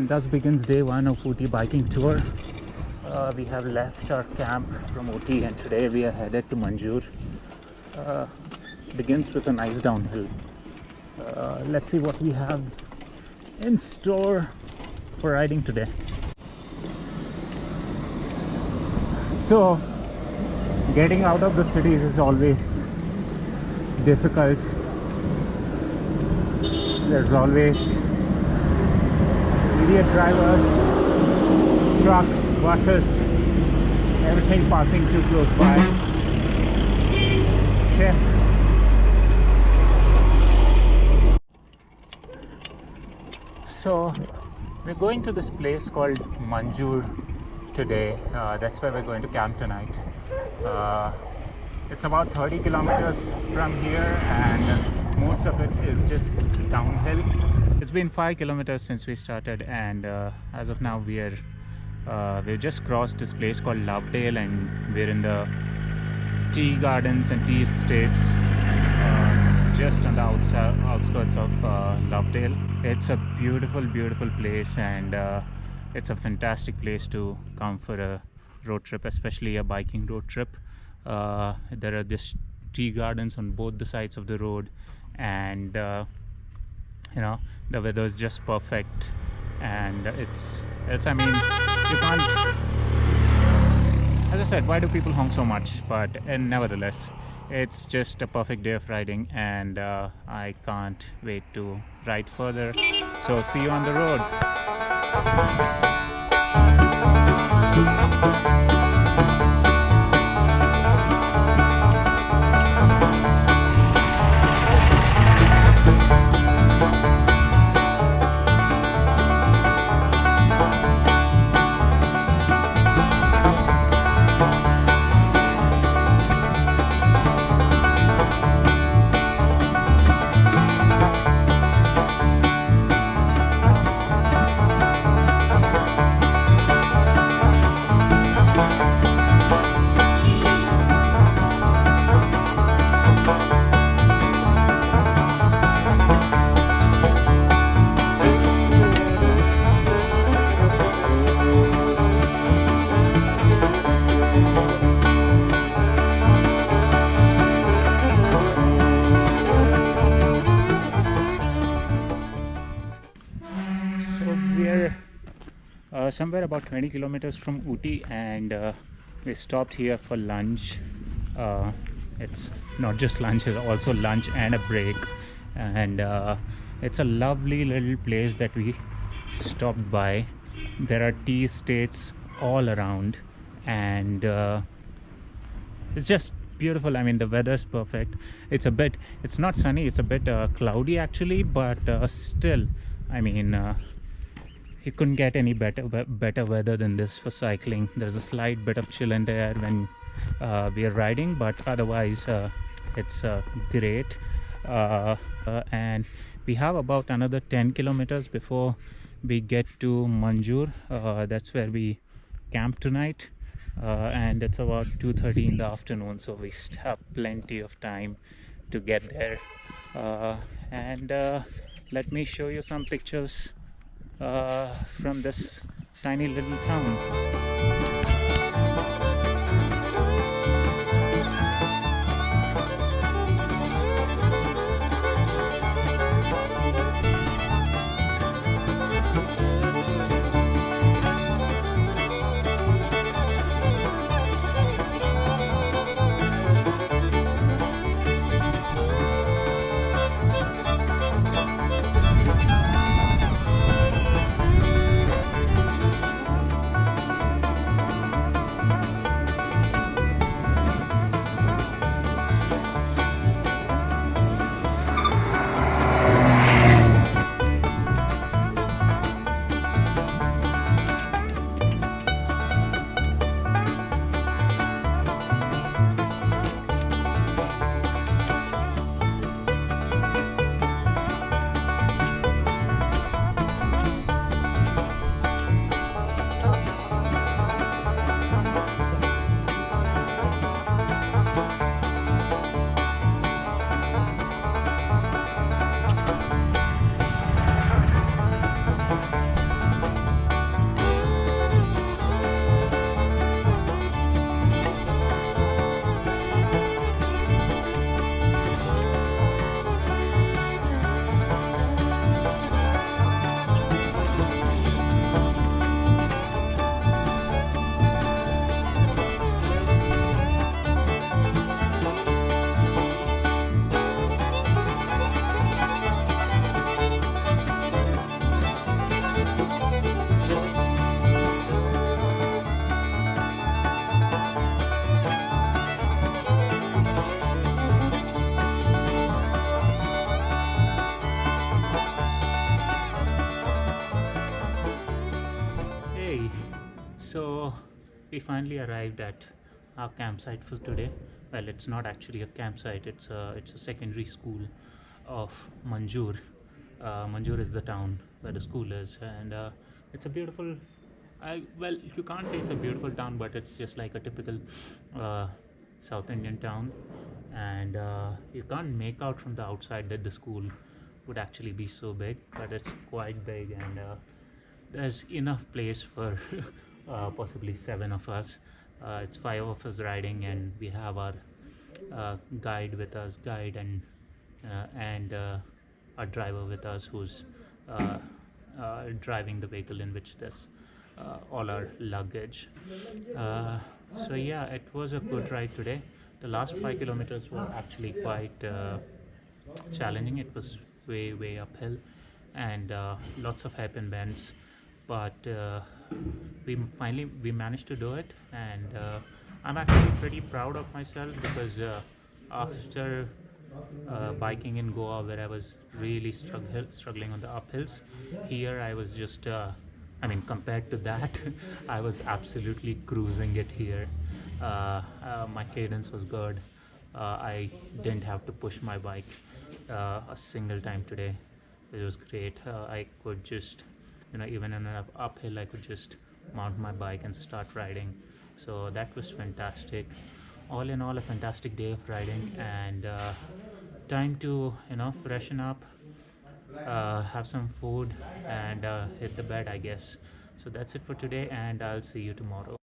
And thus begins day one of Ooty biking tour. We have left our camp from Ooty and today we are headed to Manjur. Begins with a nice downhill. Let's see what we have in store for riding today. So, getting out of the cities is always difficult. There's always idiot drivers, trucks, buses, everything passing too close by. Shit. So we're going to this place called Manjur today. That's where we're going to camp tonight. It's about 30 kilometers from here and most of it is just downhill. It's been 5 kilometers since we started and as of now we've just crossed this place called Lovedale and we're in the tea gardens and tea estates just on the outskirts of Lovedale. It's a beautiful place and it's a fantastic place to come for a road trip, especially a biking road trip. There are just tea gardens on both the sides of the road and you know, the weather is just perfect and it's I mean, you can't, as I said, why do people honk so much? But nevertheless, it's just a perfect day of riding and I can't wait to ride further. So see you on the road. Somewhere about 20 kilometers from Ooty and we stopped here for lunch. It's not just lunch, it's also lunch and a break and it's a lovely little place that we stopped by. There are tea estates all around and it's just beautiful. I mean, the weather is perfect. It's not sunny, it's a bit cloudy actually, but still, I mean, you couldn't get any better weather than this for cycling. There's a slight bit of chill in the air when we are riding, but otherwise it's great. And we have about another 10 kilometers before we get to Manjur. That's where we camp tonight and it's about 2:30 in the afternoon, so we have plenty of time to get there. And let me show you some pictures from this tiny little town. we finally arrived at our campsite for today. Well, it's not actually a campsite, it's a secondary school of Manjur. Manjur is the town where the school is, and it's a beautiful, well, you can't say it's a beautiful town, but it's just like a typical uh, South Indian town. And you can't make out from the outside that the school would actually be so big, but it's quite big, and there's enough place for possibly seven of us. It's five of us riding, and we have our guide with us, guide and a driver with us who's uh, driving the vehicle in which this all our luggage. Uh, so yeah, it was a good ride today. The last 5 kilometers were actually quite challenging. It was way uphill, and lots of hairpin bends, but we managed to do it, and I'm actually pretty proud of myself because after biking in Goa, where I was really struggling on the uphills, here I was just I mean, compared to that, I was absolutely cruising it here. My cadence was good. I didn't have to push my bike a single time today. It was great. I could just, even in an uphill, I could just mount my bike and start riding. So that was fantastic. All in all, a fantastic day of riding, and time to, freshen up, have some food, and hit the bed, I guess. So that's it for today, and I'll see you tomorrow.